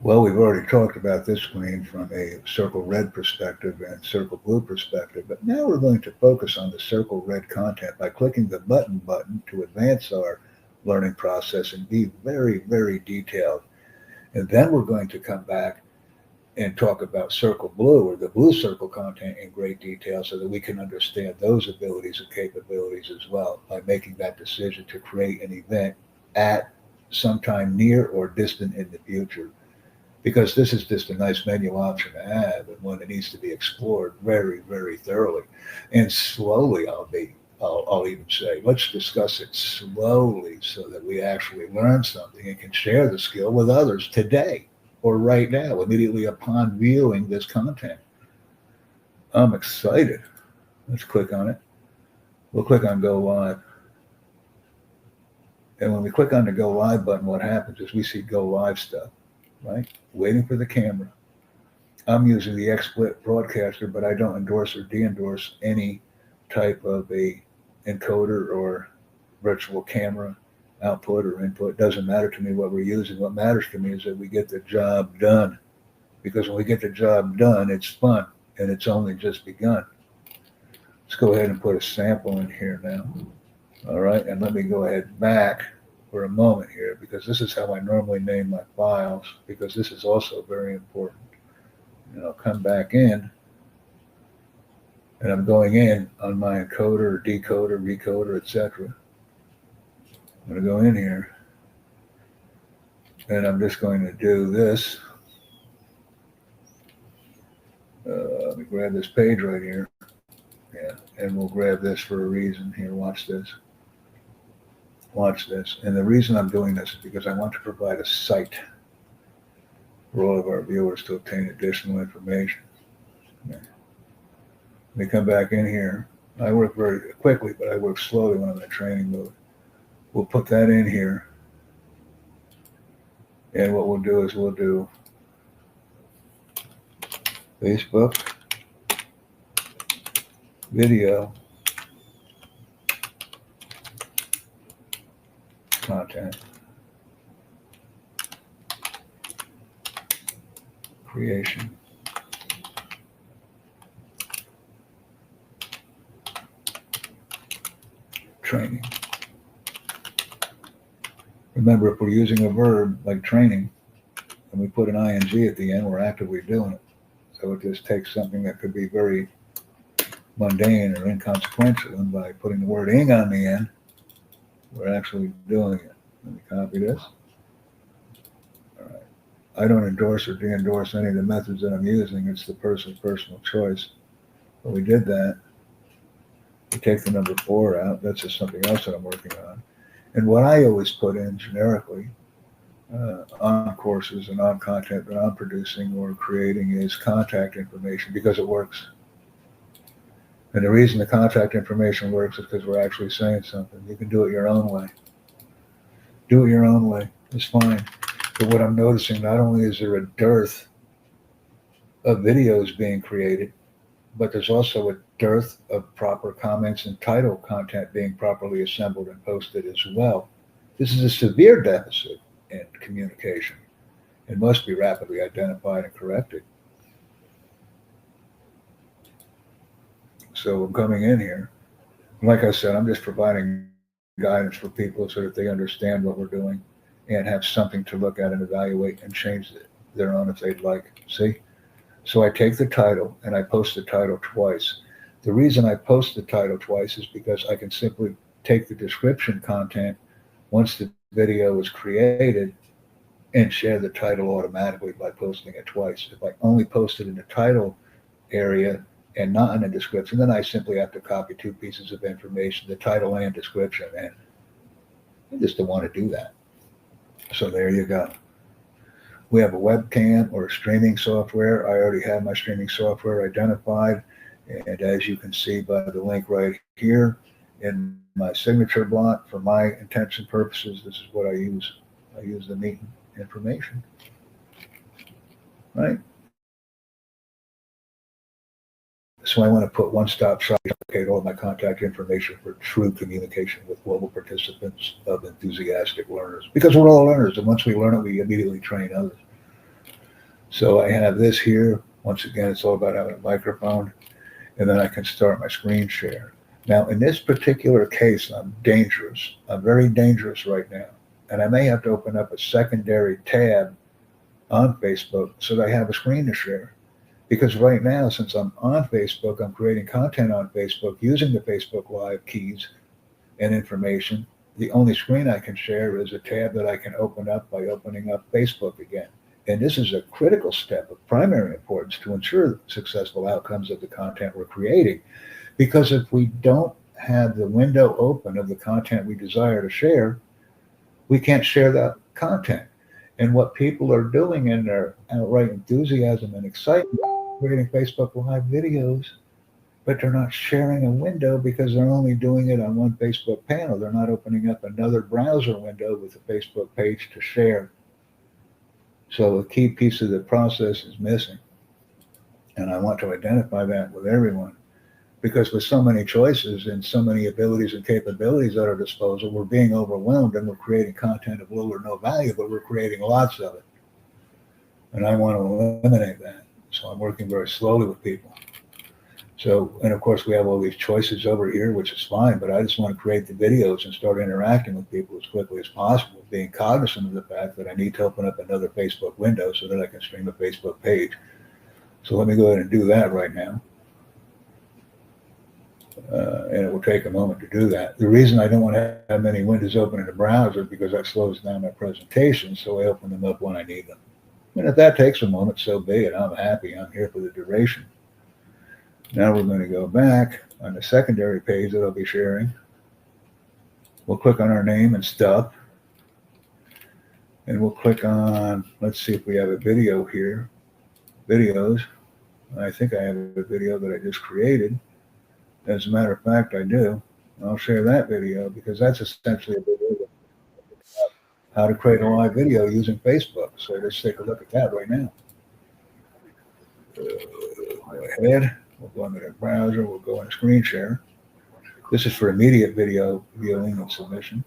Well, we've already talked about this screen from a circle red perspective and circle blue perspective, but now we're going to focus on the circle red content by clicking the button to advance our learning process and be very, very detailed. And then we're going to come back and talk about circle blue or the blue circle content in great detail so that we can understand those abilities and capabilities as well by making that decision to create an event at sometime near or distant in the future. Because this is just a nice menu option to have and one that needs to be explored very, very thoroughly. And slowly, I'll even say, let's discuss it slowly so that we actually learn something and can share the skill with others today or right now, immediately upon viewing this content. I'm excited. Let's click on it. We'll click on Go Live. And when we click on the Go Live button, what happens is we see Go Live stuff, right? Waiting for the camera. I'm using the XSplit Broadcaster, but I don't endorse or de-endorse any type of a encoder or virtual camera output or input. It doesn't matter to me what we're using. What matters to me is that we get the job done. Because when we get the job done, it's fun and it's only just begun. Let's go ahead and put a sample in here now. All right, and let me go ahead back for a moment here because this is how I normally name my files because this is also very important. And I'll come back in and I'm going in on my encoder, decoder, recoder, etc. I'm going to go in here and I'm just going to do this. Let me grab this page right here. Yeah, and we'll grab this for a reason. Here, watch this. Watch this. And the reason I'm doing this is because I want to provide a site for all of our viewers to obtain additional information. Yeah. Let me come back in here. I work very quickly, but I work slowly when I'm in training mode. We'll put that in here. And what we'll do is we'll do Facebook video content creation training. Remember, if we're using a verb like training and we put an ing at the end, we're actively doing it. So it just takes something that could be very mundane or inconsequential, and by putting the word ing on the end, we're actually doing it. Let me copy this. All right. I don't endorse or de-endorse any of the methods that I'm using. It's the person's personal choice. But we did that. We take the number 4 out. That's just something else that I'm working on. And what I always put in generically on courses and on content that I'm producing or creating is contact information because it works. And the reason the contact information works is because we're actually saying something. You can do it your own way. Do it your own way. It's fine. But what I'm noticing, not only is there a dearth of videos being created, but there's also a dearth of proper comments and title content being properly assembled and posted as well. This is a severe deficit in communication and must be rapidly identified and corrected. So I'm coming in here. Like I said, I'm just providing guidance for people so that they understand what we're doing and have something to look at and evaluate and change their own if they'd like. See? So I take the title and I post the title twice. The reason I post the title twice is because I can simply take the description content once the video is created and share the title automatically by posting it twice. If I only post it in the title area and not in the description, then I simply have to copy 2 pieces of information, the title and description, and I just don't want to do that. So there you go. We have a webcam or streaming software. I already have my streaming software identified, and as you can see by the link right here in my signature block, for my intention purposes, this is what I use. I use the meeting information, right? So I want to put one-stop shop, locate all my contact information for true communication with global participants of enthusiastic learners. Because we're all learners, and once we learn it, we immediately train others. So I have this here. Once again, it's all about having a microphone, and then I can start my screen share. Now, in this particular case, I'm dangerous. I'm very dangerous right now. And I may have to open up a secondary tab on Facebook so that I have a screen to share. Because right now, since I'm on Facebook, I'm creating content on Facebook using the Facebook Live keys and information. The only screen I can share is a tab that I can open up by opening up Facebook again. And this is a critical step of primary importance to ensure successful outcomes of the content we're creating. Because if we don't have the window open of the content we desire to share, we can't share that content. And what people are doing in their outright enthusiasm and excitement, creating Facebook Live videos, but they're not sharing a window because they're only doing it on one Facebook panel. They're not opening up another browser window with a Facebook page to share. So a key piece of the process is missing. And I want to identify that with everyone, because with so many choices and so many abilities and capabilities at our disposal, we're being overwhelmed and we're creating content of little or no value, but we're creating lots of it. And I want to eliminate that. So I'm working very slowly with people. So, and of course, we have all these choices over here, which is fine, but I just want to create the videos and start interacting with people as quickly as possible, being cognizant of the fact that I need to open up another Facebook window so that I can stream a Facebook page. So let me go ahead and do that right now. And it will take a moment to do that. The reason I don't want to have many windows open in the browser is because that slows down my presentation, so I open them up when I need them. And if that takes a moment, so be it. I'm happy. I'm here for the duration. Now we're going to go back on the secondary page that I'll be sharing. We'll click on our name and stuff. And we'll click on, let's see if we have a video here. Videos. I think I have a video that I just created. As a matter of fact, I do. I'll share that video because that's essentially a video about how to create a live video using Facebook. So let's take a look at that right now. Go ahead. We'll go into the browser. We'll go into screen share. This is for immediate video viewing and submission.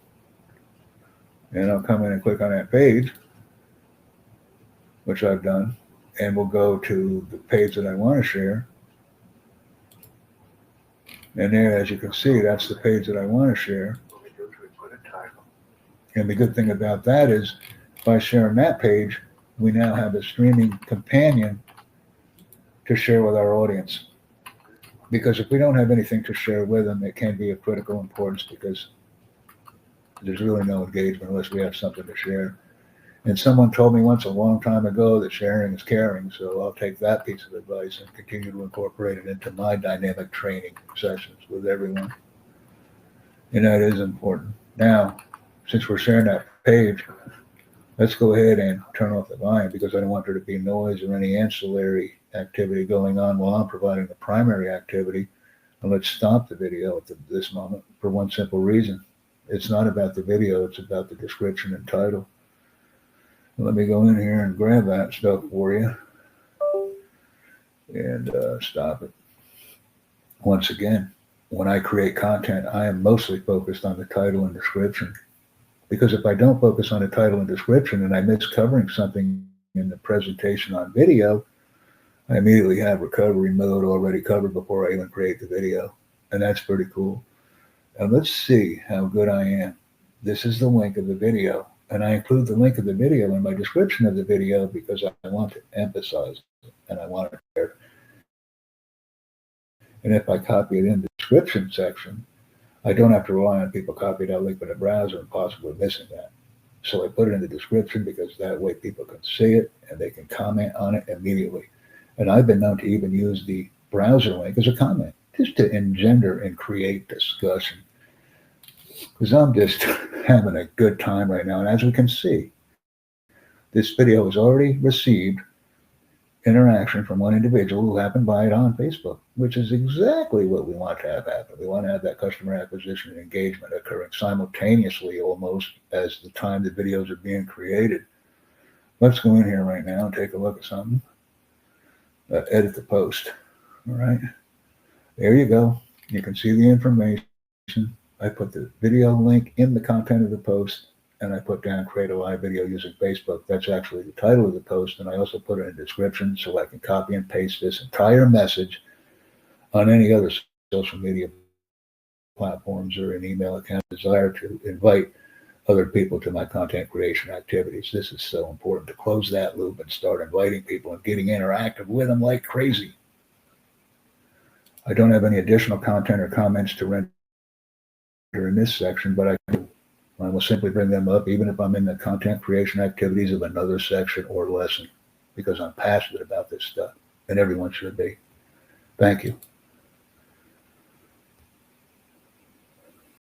And I'll come in and click on that page, which I've done. And we'll go to the page that I want to share. And there, as you can see, that's the page that I want to share. And the good thing about that is by sharing that page, we now have a streaming companion to share with our audience. Because if we don't have anything to share with them, it can be of critical importance because there's really no engagement unless we have something to share. And someone told me once a long time ago that sharing is caring. So I'll take that piece of advice and continue to incorporate it into my dynamic training sessions with everyone. And that is important. Now, since we're sharing that page, let's go ahead and turn off the volume because I don't want there to be noise or any ancillary activity going on while I'm providing the primary activity. And let's stop the video at this moment for one simple reason. It's not about the video, it's about the description and title. Let me go in here and grab that stuff for you and stop it. Once again, when I create content, I am mostly focused on the title and description. Because if I don't focus on the title and description and I miss covering something in the presentation on video, I immediately have recovery mode already covered before I even create the video. And that's pretty cool. And let's see how good I am. This is the link of the video. And I include the link of the video in my description of the video because I want to emphasize it and I want it there. And if I copy it in the description section, I don't have to rely on people copy that link in the browser and possibly missing that. So I put it in the description because that way people can see it and they can comment on it immediately. And I've been known to even use the browser link as a comment just to engender and create discussion. Because I'm just having a good time right now. And as we can see, this video has already received interaction from one individual who happened by it on Facebook, which is exactly what we want to have happen. We want to have that customer acquisition and engagement occurring simultaneously almost as the time the videos are being created. Let's go in here right now and take a look at something. Edit the post. All right. There you go. You can see the information. I put the video link in the content of the post. and I put down create a live video using Facebook. That's actually the title of the post, and I also put it in the description so I can copy and paste this entire message on any other social media platforms or an email account. Desire to invite other people to my content creation activities. This is so important to close that loop and start inviting people and getting interactive with them like crazy. I don't have any additional content or comments to render in this section, but I will simply bring them up even if I'm in the content creation activities of another section or lesson, because I'm passionate about this stuff, and everyone should be. Thank you.